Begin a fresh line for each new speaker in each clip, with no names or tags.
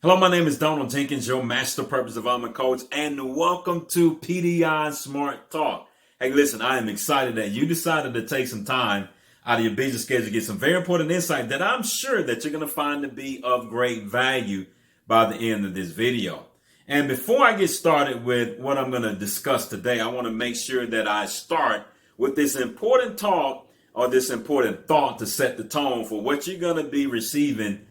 Hello, my name is Donald Jenkins, your Master Purpose Development Coach, and welcome to PDI Smart Talk. Hey, listen, I am excited that you decided to take some time out of your busy schedule to get some very important insight that I'm sure that you're going to find to be of great value by the end of this video. And before I get started with what I'm going to discuss today, I want to make sure that I start with this important talk or this important thought to set the tone for what you're going to be receiving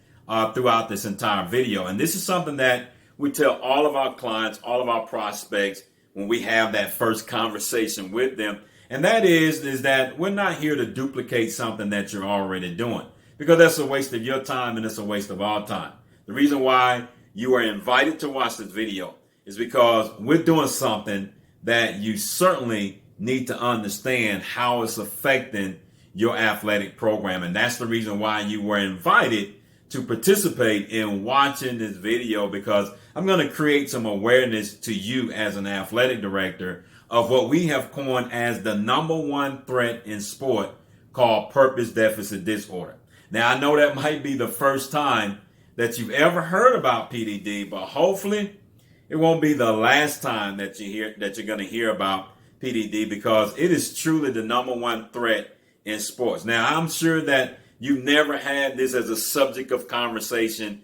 throughout this entire video. And this is something that we tell all of our clients, all of our prospects when we have that first conversation with them. And that is that we're not here to duplicate something that you're already doing, because that's a waste of your time and it's a waste of our time. The reason why you are invited to watch this video is because we're doing something that you certainly need to understand how it's affecting your athletic program. And that's the reason why you were invited to participate in watching this video, because I'm going to create some awareness to you as an athletic director of what we have coined as the number one threat in sport, called purpose deficit disorder. Now, I know that might be the first time that you've ever heard about PDD, but hopefully it won't be the last time that you're going to hear about PDD, because it is truly the number one threat in sports. Now, I'm sure that you've never had this as a subject of conversation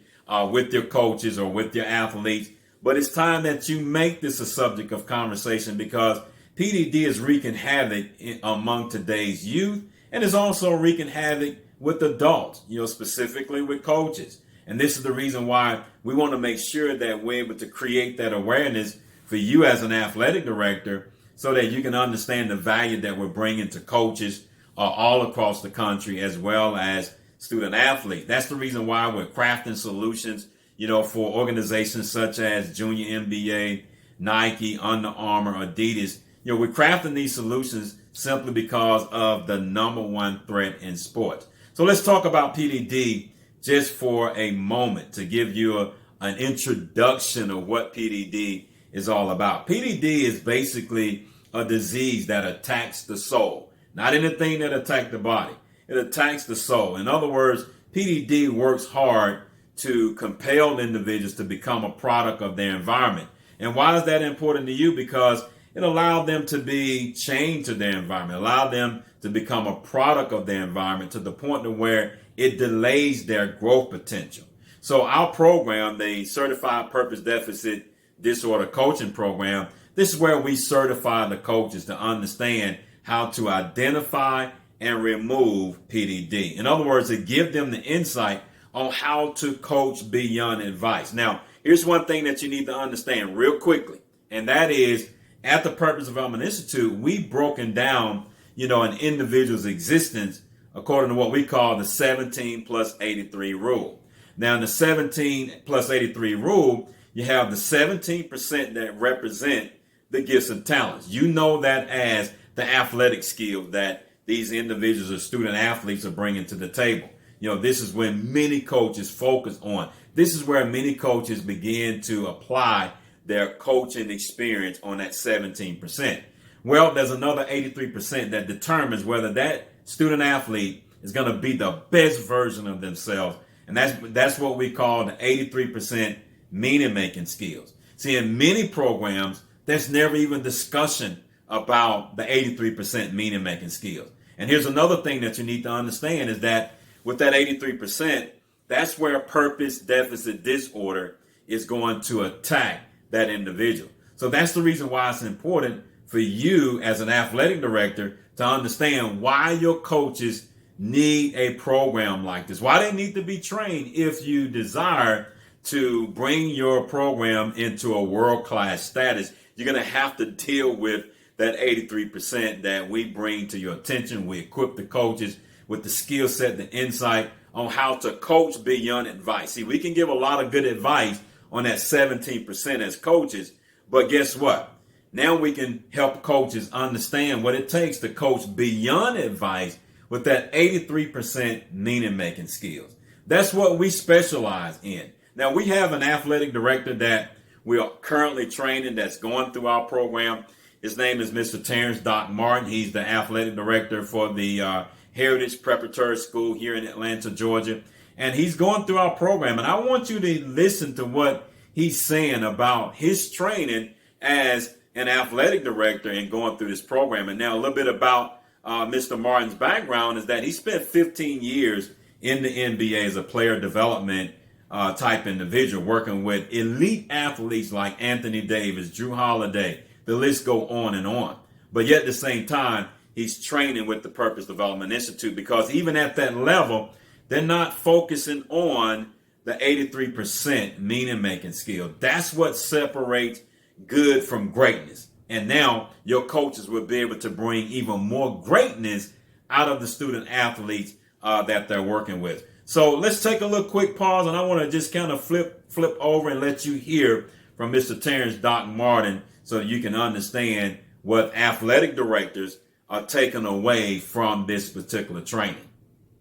with your coaches or with your athletes, but it's time that you make this a subject of conversation, because PDD is wreaking havoc among today's youth, and is also wreaking havoc with adults, specifically with coaches. And this is the reason why we want to make sure that we're able to create that awareness for you as an athletic director, so that you can understand the value that we're bringing to coaches all across the country, as well as student athletes. That's the reason why we're crafting solutions, for organizations such as Junior NBA, Nike, Under Armour, Adidas. We're crafting these solutions simply because of the number one threat in sports. So let's talk about PDD just for a moment to give you an introduction of what PDD is all about. PDD is basically a disease that attacks the soul. Not anything that attacks the body. It attacks the soul. In other words, PDD works hard to compel individuals to become a product of their environment. And why is that important to you? Because it allowed them to be chained to their environment, allowed them to become a product of their environment to the point to where it delays their growth potential. So our program, the Certified Purpose Deficit Disorder Coaching Program, this is where we certify the coaches to understand how to identify and remove PDD. In other words, to give them the insight on how to coach beyond advice. Now, here's one thing that you need to understand real quickly, and that is, at the Purpose Development Institute, we've broken down, an individual's existence according to what we call the 17 plus 83 rule. Now, in the 17 plus 83 rule, you have the 17% that represent the gifts and talents. You know that as the athletic skills that these individuals or student athletes are bringing to the table. This is when many coaches focus on. This is where many coaches begin to apply their coaching experience on that 17%. Well, there's another 83% that determines whether that student athlete is going to be the best version of themselves. And that's what we call the 83% meaning-making skills. See, in many programs, there's never even discussion about the 83% meaning making skills. And here's another thing that you need to understand is that with that 83%, that's where purpose deficit disorder is going to attack that individual. So that's the reason why it's important for you as an athletic director to understand why your coaches need a program like this, why they need to be trained if you desire to bring your program into a world-class status. You're going to have to deal with that 83% that we bring to your attention. We equip the coaches with the skill set, the insight on how to coach beyond advice. See, we can give a lot of good advice on that 17% as coaches, but guess what? Now we can help coaches understand what it takes to coach beyond advice with that 83% meaning-making skills. That's what we specialize in. Now, we have an athletic director that we are currently training that's going through our program. His name is Mr. Terrence Doc Martin. He's the athletic director for the Heritage Preparatory School here in Atlanta, Georgia. And he's going through our program. And I want you to listen to what he's saying about his training as an athletic director and going through this program. And now a little bit about Mr. Martin's background is that he spent 15 years in the NBA as a player development type individual, working with elite athletes like Anthony Davis, Drew Holiday. The list go on and on. But yet at the same time, he's training with the Purpose Development Institute, because even at that level, they're not focusing on the 83% meaning-making skill. That's what separates good from greatness. And now your coaches will be able to bring even more greatness out of the student athletes that they're working with. So let's take a little quick pause, and I want to just kind of flip over and let you hear from Mr. Terrence Doc Martin so that you can understand what athletic directors are taking away from this particular training.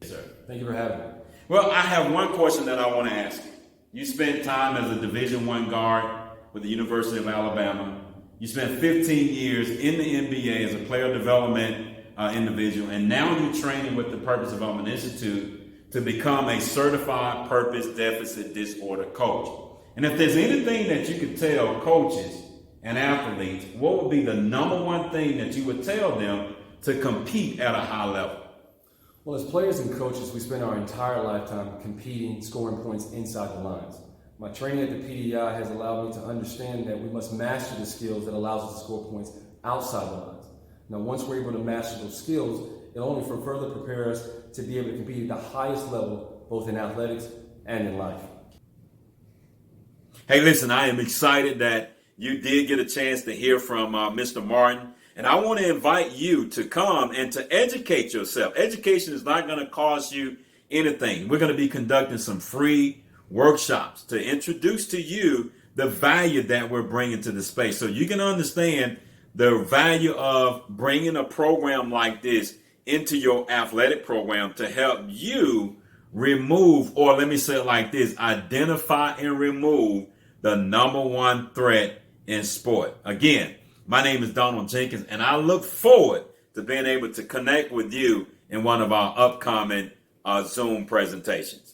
Yes, sir. Thank you for having me.
Well, I have one question that I want to ask you. You spent time as a Division I guard with the University of Alabama. You spent 15 years in the NBA as a player development individual, and now you're training with the Purpose Development Institute to become a certified purpose deficit disorder coach. And if there's anything that you could tell coaches and athletes, what would be the number one thing that you would tell them to compete at a high level?
Well, as players and coaches, we spend our entire lifetime competing, scoring points inside the lines. My training at the PDI has allowed me to understand that we must master the skills that allows us to score points outside the lines. Now, once we're able to master those skills, it'll only further prepare us to be able to compete at the highest level, both in athletics and in life.
Hey, listen, I am excited that you did get a chance to hear from Mr. Martin. And I want to invite you to come and to educate yourself. Education is not going to cost you anything. We're going to be conducting some free workshops to introduce to you the value that we're bringing to the space, so you can understand the value of bringing a program like this into your athletic program to help you remove, or let me say it like this, identify and remove the number one threat in sport. Again, my name is Donald Jenkins, and I look forward to being able to connect with you in one of our upcoming Zoom presentations.